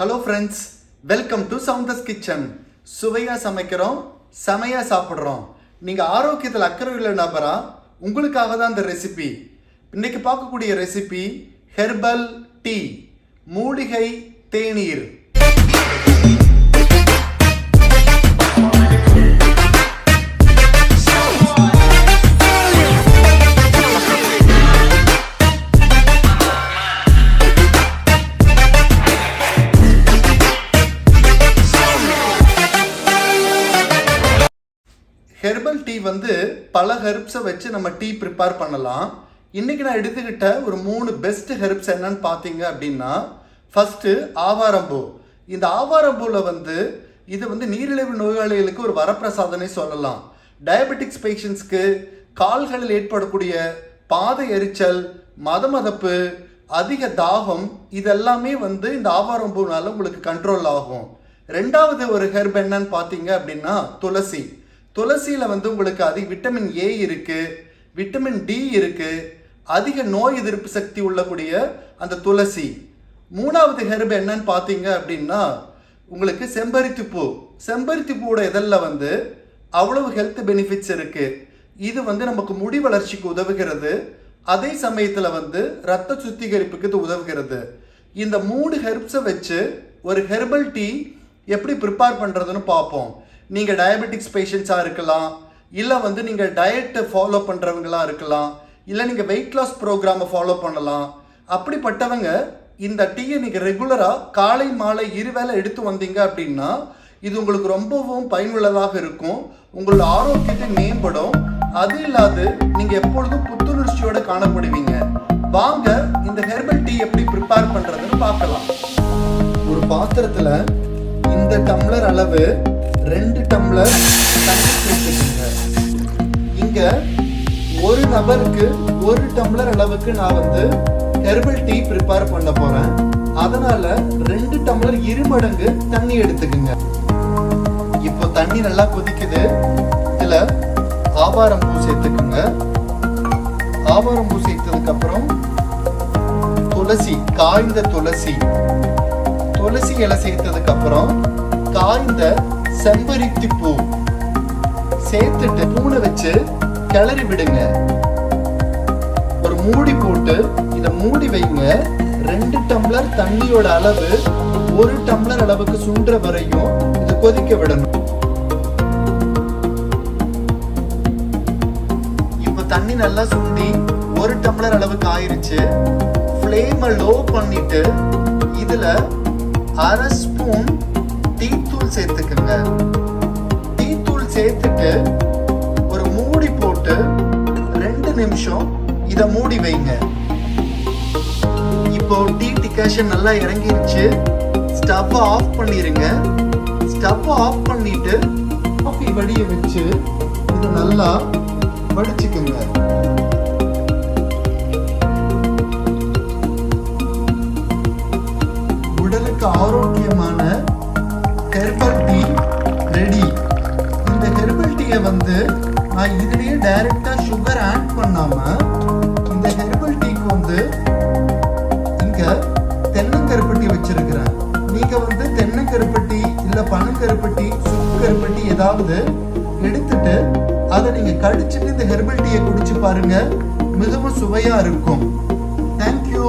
Hello friends, welcome to Sounders kitchen. சுவையாக சமைக்கிறோம், செமையாக சாப்பிட்றோம். நீங்கள் ஆரோக்கியத்தில் அக்கறை உள்ள நபரா? உங்களுக்காக தான் இந்த ரெசிபி. இன்னைக்கு பார்க்கக்கூடிய ரெசிபி ஹெர்பல் டீ, மூலிகை தேநீர். ஹெர்பல் டீ பல ஹெர்ப்ஸை வச்சு நம்ம டீ ப்ரிப்பேர் பண்ணலாம். இன்றைக்கி நான் எடுத்துக்கிட்ட ஒரு 3 பெஸ்ட் ஹெர்ப்ஸ் என்னன்னு பார்த்தீங்க அப்படின்னா, ஃபஸ்ட்டு ஆவாரம்பூ. இந்த ஆவாரம்பூவில் இது நீரிழிவு நோயாளிகளுக்கு ஒரு வரப்பிரசாதனை சொல்லலாம். டயபெட்டிக்ஸ் பேஷண்ட்ஸ்க்கு கால்களில் ஏற்படக்கூடிய பாதை எரிச்சல், மதமதப்பு, அதிக தாகம், இதெல்லாமே இந்த ஆவாரம்பூனால உங்களுக்கு கண்ட்ரோல் ஆகும். ரெண்டாவது ஒரு ஹெர்ப் என்னன்னு பார்த்தீங்க அப்படின்னா துளசி. துளசியில் உங்களுக்கு அதிக விட்டமின் ஏ இருக்குது, விட்டமின் டி இருக்குது, அதிக நோய் எதிர்ப்பு சக்தி உள்ளக்கூடிய அந்த துளசி. மூணாவது ஹெர்ப் என்னன்னு பார்த்தீங்க அப்படின்னா உங்களுக்கு செம்பருத்தி பூ. செம்பருத்தி பூவோட இதழில் அவ்வளவு ஹெல்த் பெனிஃபிட்ஸ் இருக்குது. இது நமக்கு முடி வளர்ச்சிக்கு உதவுகிறது, அதே சமயத்தில் ரத்த சுத்திகரிப்புக்கு இது உதவுகிறது. இந்த 3 ஹெர்ப்ஸை வச்சு ஒரு ஹெர்பல் டீ எப்படி ப்ரிப்பேர் பண்ணுறதுன்னு பார்ப்போம். நீங்கள் டயபெட்டிக்ஸ் பேஷண்ட்ஸாக இருக்கலாம், இல்லை நீங்கள் டயட்டை ஃபாலோ பண்ணுறவங்களா இருக்கலாம், இல்லை நீங்கள் வெயிட் லாஸ் ப்ரோக்ராமை ஃபாலோ பண்ணலாம். அப்படிப்பட்டவங்க இந்த டீயை நீங்கள் ரெகுலராக காலை மாலை இருவேளை எடுத்து வந்தீங்க அப்படின்னா இது உங்களுக்கு ரொம்பவும் பயனுள்ளதாக இருக்கும். உங்களோட ஆரோக்கியத்தை மேம்படும். அது இல்லாது நீங்கள் எப்பொழுதும் புத்துணர்ச்சியோடு காணப்படுவீங்க. வாங்க இந்த ஹெர்பல் டீ எப்படி ப்ரிப்பேர் பண்ணுறதுன்னு பார்க்கலாம். ஒரு பாத்திரத்தில் இந்த டம்ளர் அளவு 2 டம்ளர் தண்ணி சேர்த்துக்கோங்க. இங்கே ஒரு நபருக்கு 1 டம்ளர் அளவுக்கு நான் ஹெர்பல் டீ ப்ரிப்பேர் பண்ண போகிறேன். அதனால 2 டம்ளர் 2 மடங்கு தண்ணி எடுத்துக்குங்க. இப்போ தண்ணி நல்லா கொதிக்குது. இதில் ஆவாரம்பூ சேர்த்துக்குங்க. ஆவாரம்பூ சேர்த்ததுக்கு அப்புறம் துளசி, காய்ந்த துளசி, துளசி இலை சேர்த்ததுக்கு அப்புறம் காய்ந்த செம்பருத்தி பூ சேர்த்துட்டு பூனை வச்சு கிளறி விடுங்க. ஒரு மூடி போட்டு இதை மூடி வைங்க. 2 டம்ளர் தண்ணியோட அளவு 1 டம்ளர் அளவுக்கு சுண்டுற வரையும் இதை கொதிக்க விடணும். இப்ப தண்ணி நல்லா சுண்டி 1 டம்ளர் அளவுக்கு ஆயிருச்சு. ஃப்ளேமை லோ பண்ணிட்டு இதுல 1/2 ஸ்பூன் டீத்தூள் சேர்த்துக்குங்க. டீத்தூள் சேர்த்துட்டு ஒரு மூடி போட்டு 2 நிமிஷம் இதை மூடி வைங்க. இப்போ டீ டிகாஷன் நல்லா இறங்கிருச்சு. ஸ்டவ் ஆஃப் பண்ணிருங்க. ஸ்டவ் ஆஃப் பண்ணிட்டு காஃபி வடிய வச்சு இது நல்லா வடிச்சுக்குங்க. உடலுக்கு ஆரோக்கியமான ஹெர்பல் டீ ரெடி. இந்த ஹெர்பல் டீயை நான் இதுலயே டைரக்டா சுகர் ஆட் பண்ணாம இந்த ஹெர்பல் டீக்கு இங்க தென்னங்கருப்பட்டி வச்சிருக்கிறேன். நீங்க தென்னங்கருப்பட்டி இல்ல பனங்கருப்பட்டி, சுக்கு கருப்பட்டி ஏதாவது எடுத்துட்டு அதை நீங்க கடிச்சிட்டு இந்த ஹெர்பல் டீயை குடிச்சு பாருங்க. மிகவும் சுவையா இருக்கும். தேங்க்யூ.